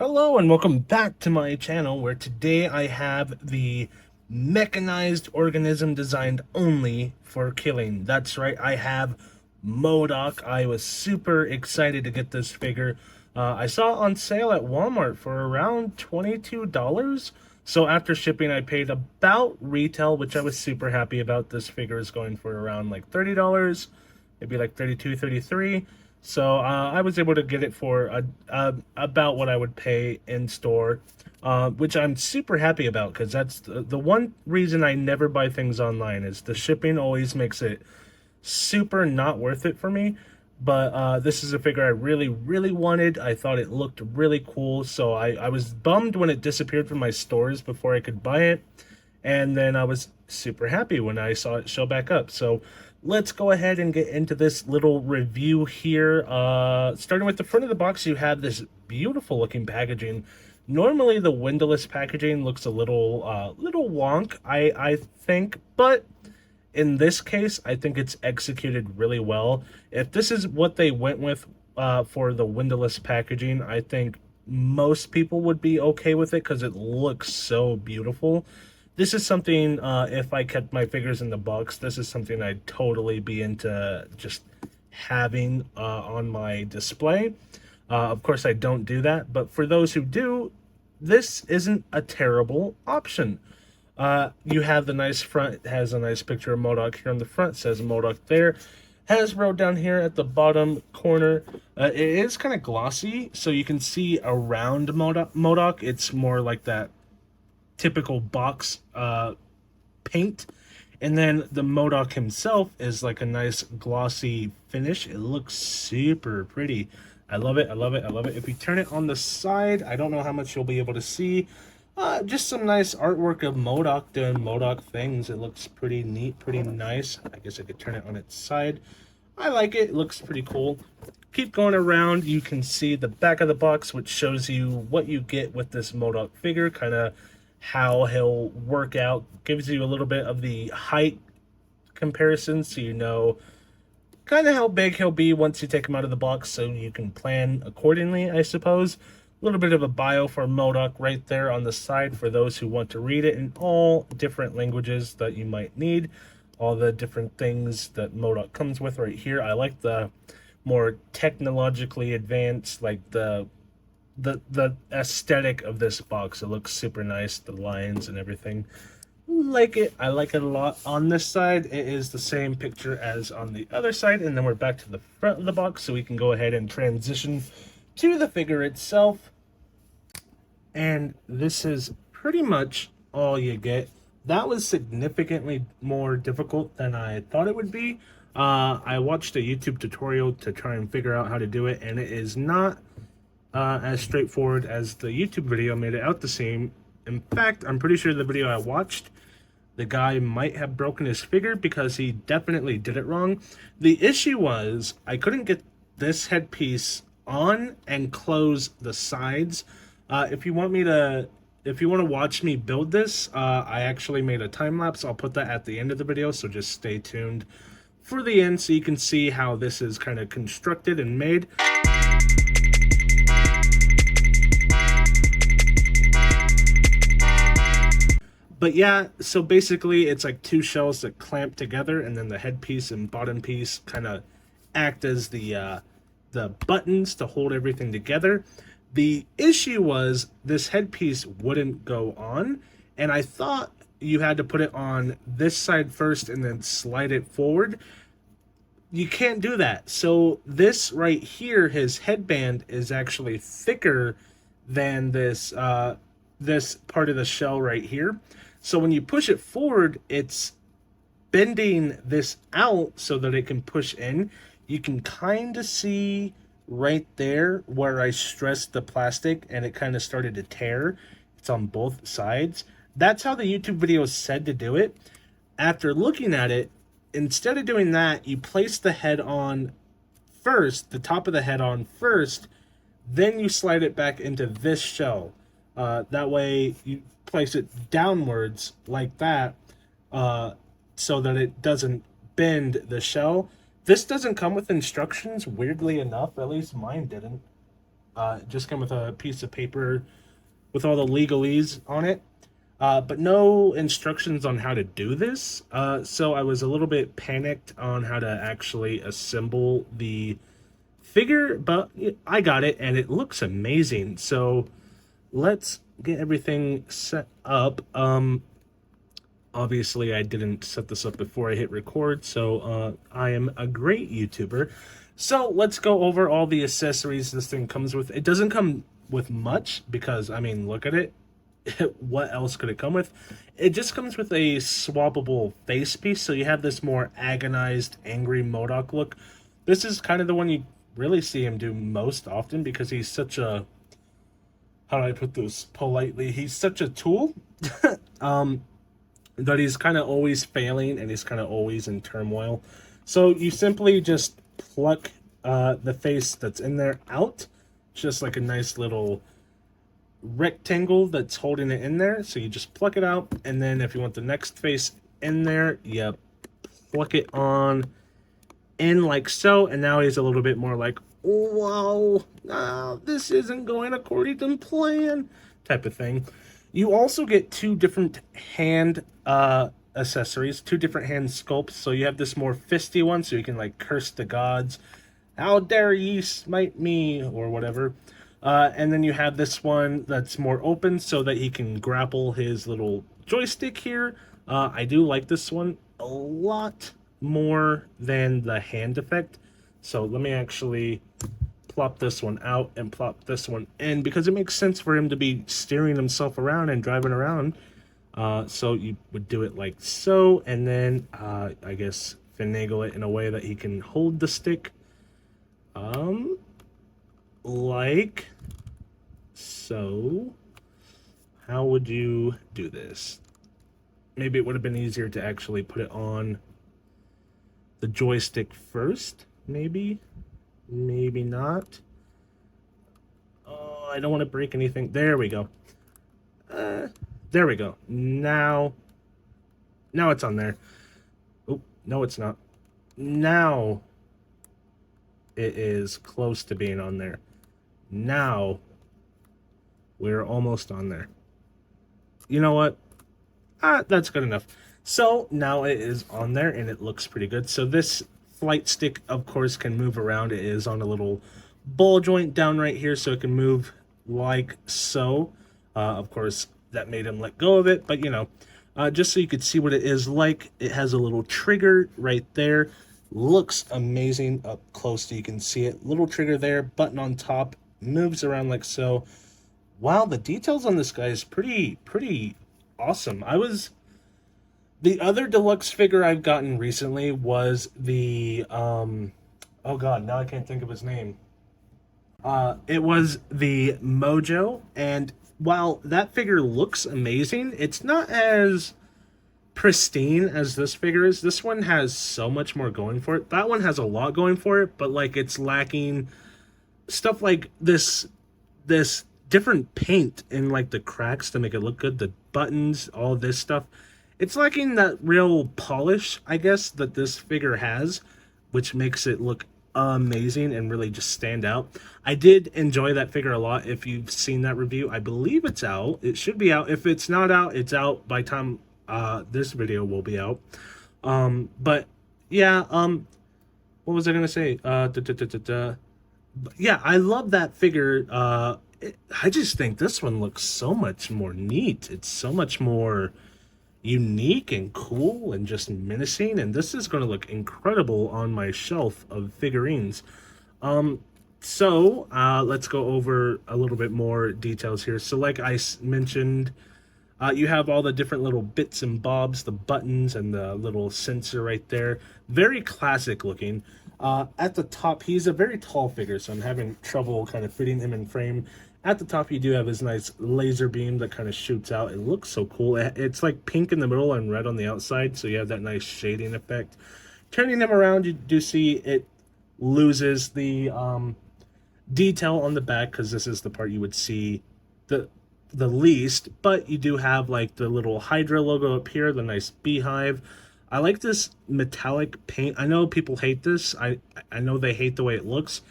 Hello and welcome back to my channel, where today I have the mechanized organism designed only for killing. That's right, I have M.O.D.A.K. I was super excited to get this figure. I saw it on sale at Walmart for around $22. So after shipping, I paid about retail, which I was super happy about. This figure is going for around like $30, maybe like 32, 33. So I was able to get it for about what I would pay in store, which I'm super happy about, because that's the one reason I never buy things online is the shipping always makes it super not worth it for me. But this is a figure I really, really wanted. I thought it looked really cool, so I was bummed when it disappeared from my stores before I could buy it. And then I was super happy when I saw it show back up. So let's go ahead and get into this little review here. Starting with the front of the box, you have this beautiful looking packaging. Normally the windowless packaging looks a little wonk, I think, but in this case, I think it's executed really well. If this is what they went with for the windowless packaging, I think most people would be okay with it because it looks so beautiful. This is something, if I kept my figures in the box, this is something I'd totally be into just having on my display. Of course, I don't do that, but for those who do, this isn't a terrible option. You have the nice front. It has a nice picture of M.O.D.A.K here on the front. It says M.O.D.A.K there. Hasbro down here at the bottom corner. It is kind of glossy, so you can see around M.O.D.A.K. It's more like that typical box paint. And then the M.O.D.A.K himself is like a nice glossy finish. It looks super pretty. I love it, I love it, I love it. If you turn it on the side, I don't know how much you'll be able to see. Just some nice artwork of M.O.D.A.K doing M.O.D.A.K things. It looks pretty neat, pretty nice. I guess I could turn it on its side. I like it. It looks pretty cool. Keep going around. You can see the back of the box, which shows you what you get with this M.O.D.A.K figure, kind of how he'll work out. Gives you a little bit of the height comparison, so you know kind of how big he'll be once you take him out of the box, so you can plan accordingly, I suppose. A little bit of a bio for M.O.D.A.K right there on the side for those who want to read it in all different languages that you might need. All the different things that M.O.D.A.K comes with right here. I like the more technologically advanced, like the aesthetic of this box. It looks super nice, the lines and everything. Like it. I like it a lot. On this side, it is the same picture as on the other side, and then we're back to the front of the box, so we can go ahead and transition to the figure itself. And this is pretty much all you get. That was significantly more difficult than I thought it would be. I watched a YouTube tutorial to try and figure out how to do it, and it is not as straightforward as the YouTube video made it out to seem. In fact, I'm pretty sure the video I watched, the guy might have broken his figure because he definitely did it wrong. The issue was I couldn't get this headpiece on and close the sides. If you want to watch me build this, I actually made a time lapse. I'll put that at the end of the video, so just stay tuned for the end so you can see how this is kind of constructed and made. But yeah, so basically it's like two shells that clamp together, and then the headpiece and bottom piece kind of act as the buttons to hold everything together. The issue was this headpiece wouldn't go on, and I thought you had to put it on this side first and then slide it forward. You can't do that. So this right here, his headband, is actually thicker than this this part of the shell right here. So when you push it forward, it's bending this out so that it can push in. You can kind of see right there where I stressed the plastic and it kind of started to tear. It's on both sides. That's how the YouTube video said to do it. After looking at it, instead of doing that, you place the head on first, the top of the head on first, then you slide it back into this shell. That way you place it downwards like that, so that it doesn't bend the shell. This doesn't come with instructions, weirdly enough. At least mine didn't. It just came with a piece of paper with all the legalese on it, but no instructions on how to do this. So I was a little bit panicked on how to actually assemble the figure, but I got it and it looks amazing. So let's get everything set up. Obviously I didn't set this up before I hit record, so I am a great YouTuber. So let's go over all the accessories this thing comes with. It doesn't come with much because, I mean, look at it. What else could it come with? It just comes with a swappable face piece, so you have this more agonized, angry M.O.D.A.K look. This is kind of the one you really see him do most often because he's such a, how do I put this politely? He's such a tool that he's kind of always failing and he's kind of always in turmoil. So you simply just pluck the face that's in there out. It's just like a nice little rectangle that's holding it in there. So you just pluck it out, and then if you want the next face in there, you pluck it on in like so, and now he's a little bit more like, whoa, this isn't going according to plan type of thing. You also get two different hand accessories, two different hand sculpts. So you have this more fisty one, so you can like curse the gods, how dare ye smite me, or whatever. And then you have this one that's more open so that he can grapple his little joystick here. I do like this one a lot more than the hand effect. So let me actually plop this one out and plop this one in, because it makes sense for him to be steering himself around and driving around. So you would do it like so, and then I guess finagle it in a way that he can hold the stick. Like so. How would you do this? Maybe it would have been easier to actually put it on the joystick first, maybe not. Oh, I don't want to break anything. There we go. There we go. Now it's on there. Oh, no, it's not. Now it is close to being on there. Now we're almost on there. You know what? That's good enough. So now it is on there and it looks pretty good. So this flight stick, of course, can move around. It is on a little ball joint down right here, so it can move like so. Of course, that made him let go of it, but you know, just so you could see what it is like, it has a little trigger right there. Looks amazing up close so you can see it. Little trigger there, button on top, moves around like so. Wow, the details on this guy is pretty awesome. The other deluxe figure I've gotten recently was the oh god, now I can't think of his name. It was the Mojo, and while that figure looks amazing, it's not as pristine as this figure is. This one has so much more going for it. That one has a lot going for it, but like it's lacking stuff like this different paint in like the cracks to make it look good, the buttons, all this stuff. It's lacking that real polish, I guess, that this figure has, which makes it look amazing and really just stand out. I did enjoy that figure a lot. If you've seen that review, I believe it's out. It should be out. If it's not out, it's out by time this video will be out. But yeah, what was I gonna say? Yeah, I love that figure. I just think this one looks so much more neat. It's so much more unique and cool and just menacing, and this is going to look incredible on my shelf of figurines. So let's go over a little bit more details here. So like I mentioned, you have all the different little bits and bobs, the buttons and the little sensor right there. Very classic looking. At the top, he's a very tall figure, so I'm having trouble kind of fitting him in frame. At the top, you do have his nice laser beam that kind of shoots out. It looks so cool. It's like pink in the middle and red on the outside, so you have that nice shading effect. Turning him around, you do see it loses the detail on the back, because this is the part you would see the least, but you do have like the little Hydra logo up here, the nice beehive. I like this metallic paint. I know people hate this. I know they hate the way it looks.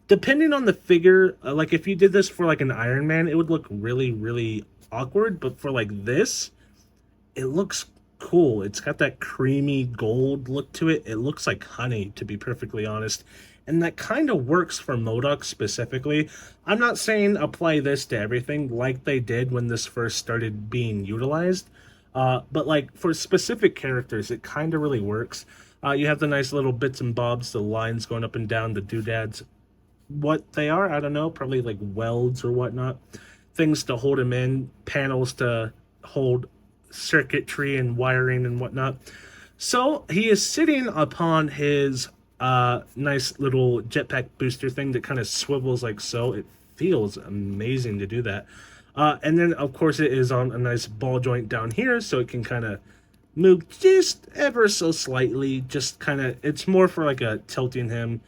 Depending on the figure, like if you did this for like an Iron Man, it would look really, really awkward. But for like this, it looks cool. It's got that creamy gold look to it. It looks like honey, to be perfectly honest. And that kind of works for M.O.D.A.K specifically. I'm not saying apply this to everything like they did when this first started being utilized. But like for specific characters, it kind of really works. You have the nice little bits and bobs, the lines going up and down, the doodads. What they are, I don't know, probably like welds or whatnot. Things to hold them in, panels to hold circuitry and wiring and whatnot. So he is sitting upon his nice little jetpack booster thing that kind of swivels like so. It feels amazing to do that. And then, of course, it is on a nice ball joint down here, so it can kind of move just ever so slightly. Just kind of, it's more for like a tilting him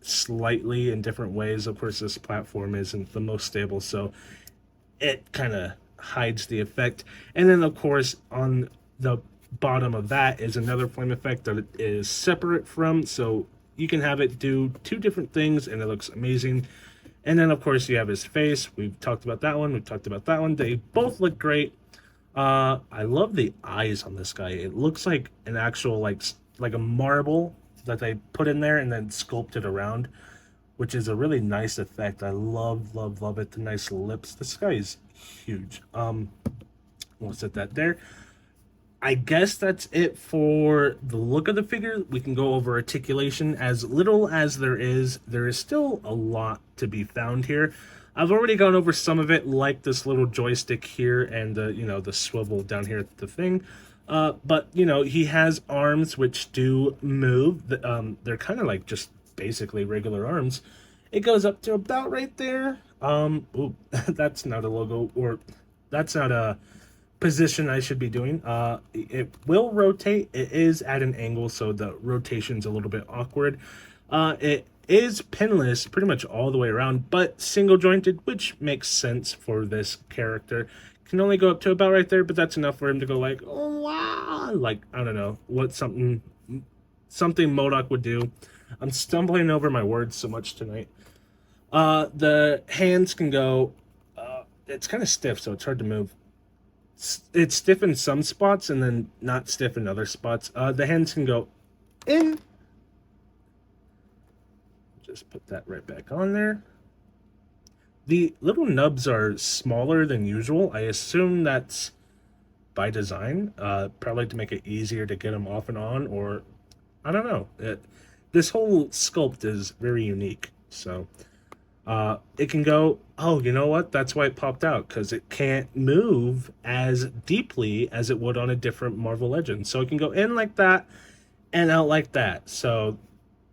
slightly in different ways. Of course, this platform isn't the most stable, so it kind of hides the effect. And then, of course, on the bottom of that is another flame effect that it is separate from, so you can have it do two different things and it looks amazing. And then, of course, you have his face. We've talked about that one. We've talked about that one. They both look great. I love the eyes on this guy. It looks like an actual like a marble that they put in there and then sculpted around, which is a really nice effect. I love, love, love it. The nice lips. This guy is huge. We'll set that there. I guess that's it for the look of the figure. We can go over articulation. As little as there is still a lot to be found here. I've already gone over some of it, like this little joystick here and the, you know, the swivel down here at the thing. But, you know, he has arms which do move. They're kind of like just basically regular arms. It goes up to about right there. Ooh, that's not a logo, or that's not a position I should be doing. It will rotate. It is at an angle, so the rotation's a little bit awkward. It is pinless pretty much all the way around, but single jointed, which makes sense for this character. Can only go up to about right there, but that's enough for him to go like, oh wow, like I don't know what something M.O.D.A.K would do. I'm stumbling over my words so much tonight. The hands can go. It's kind of stiff, so it's hard to move. It's stiff in some spots and then not stiff in other spots. The hands can go in. Just put that right back on there. The little nubs are smaller than usual. I assume that's by design, probably to make it easier to get them off and on, or I don't know. This whole sculpt is very unique, so it can go, oh, you know what? That's why it popped out, because it can't move as deeply as it would on a different Marvel Legend. So it can go in like that and out like that. So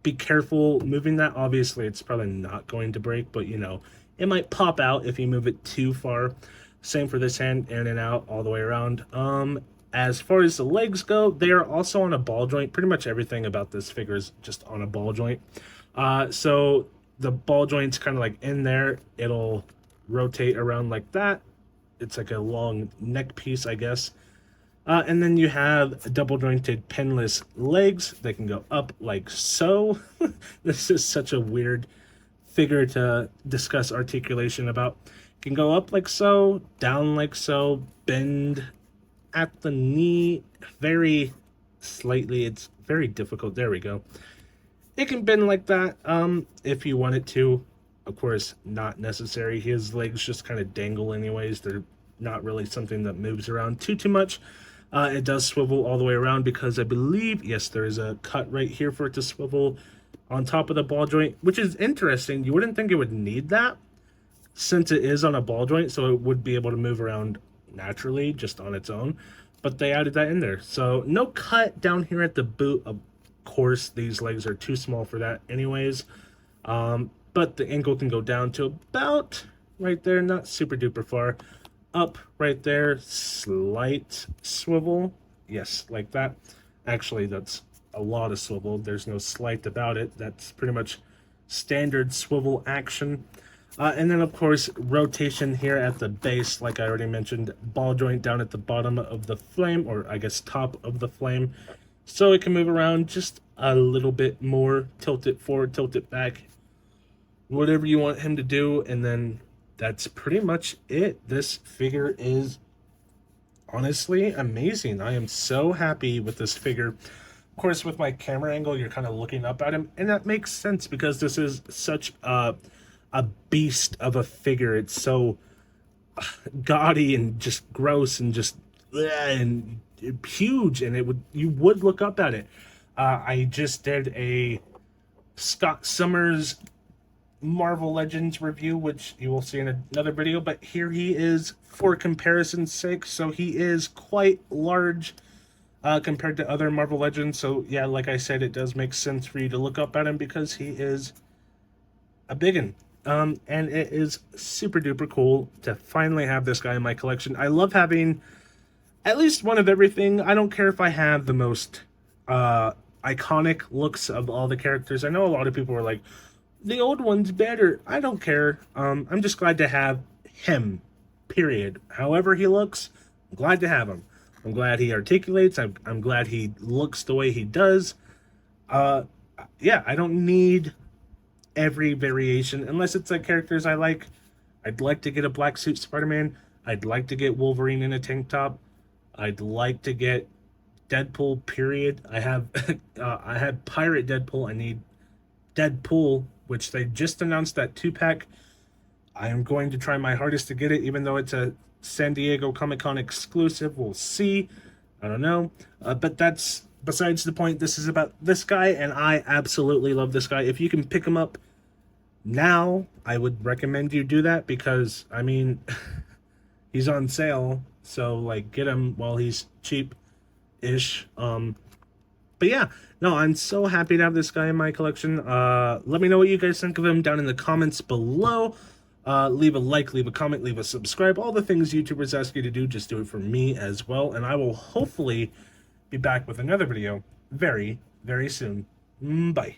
be careful moving that. Obviously, it's probably not going to break, but you know, it might pop out if you move it too far. Same for this hand, in and out, all the way around. As far as the legs go, they are also on a ball joint. Pretty much everything about this figure is just on a ball joint. So the ball joint's kind of like in there. It'll rotate around like that. It's like a long neck piece, I guess. And then you have double jointed pinless legs. They can go up like so. This is such a weird figure to discuss articulation about. Can go up like so, down like so, bend at the knee very slightly. It's very difficult. There we go. It can bend like that if you want it to. Of course, not necessary. His legs just kind of dangle anyways. They're not really something that moves around too much. It does swivel all the way around because I believe, yes, there is a cut right here for it to swivel on top of the ball joint, which is interesting. You wouldn't think it would need that since it is on a ball joint, so it would be able to move around naturally just on its own. But they added that in there. So no cut down here at the boot. Of course, these legs are too small for that anyways. But the ankle can go down to about right there, not super duper far. Up right there, slight swivel. Yes, like that. Actually, that's a lot of swivel. There's no slight about it. That's pretty much standard swivel action. And then, of course, rotation here at the base, like I already mentioned, ball joint down at the bottom of the flame, or I guess top of the flame. So it can move around just a little bit more, tilt it forward, tilt it back. whatever you want him to do, and then that's pretty much it. This figure is honestly amazing. I am so happy with this figure. Of course, with my camera angle, you're kind of looking up at him, and that makes sense because this is such a beast of a figure. It's so gaudy and just gross and just and huge, and you would look up at it. I just did a Scott Summers Marvel Legends review, which you will see in another video, but here he is for comparison's sake. So he is quite large compared to other Marvel Legends. So yeah, like I said, it does make sense for you to look up at him because he is a biggin. And it is super duper cool to finally have this guy in my collection. I love having at least one of everything. I don't care if I have the most iconic looks of all the characters. I know a lot of people are like, the old one's better. I don't care. I'm just glad to have him, period. However he looks, I'm glad to have him. I'm glad he articulates. I'm glad he looks the way he does. Yeah, I don't need every variation unless it's like characters I like. I'd like to get a black suit Spider-Man. I'd like to get Wolverine in a tank top. I'd like to get Deadpool, period. I have I had Pirate Deadpool. I need Deadpool, which they just announced that 2-pack. I am going to try my hardest to get it, even though it's a San Diego Comic-Con exclusive. We'll see. I don't know. But that's besides the point. This is about this guy, and I absolutely love this guy. If you can pick him up now, I would recommend you do that because, I mean, he's on sale. So, like, get him while he's cheap-ish. But yeah, no, I'm so happy to have this guy in my collection. Let me know what you guys think of him down in the comments below. Leave a like, leave a comment, leave a subscribe. All the things YouTubers ask you to do, just do it for me as well. And I will hopefully be back with another video very, very soon. Bye.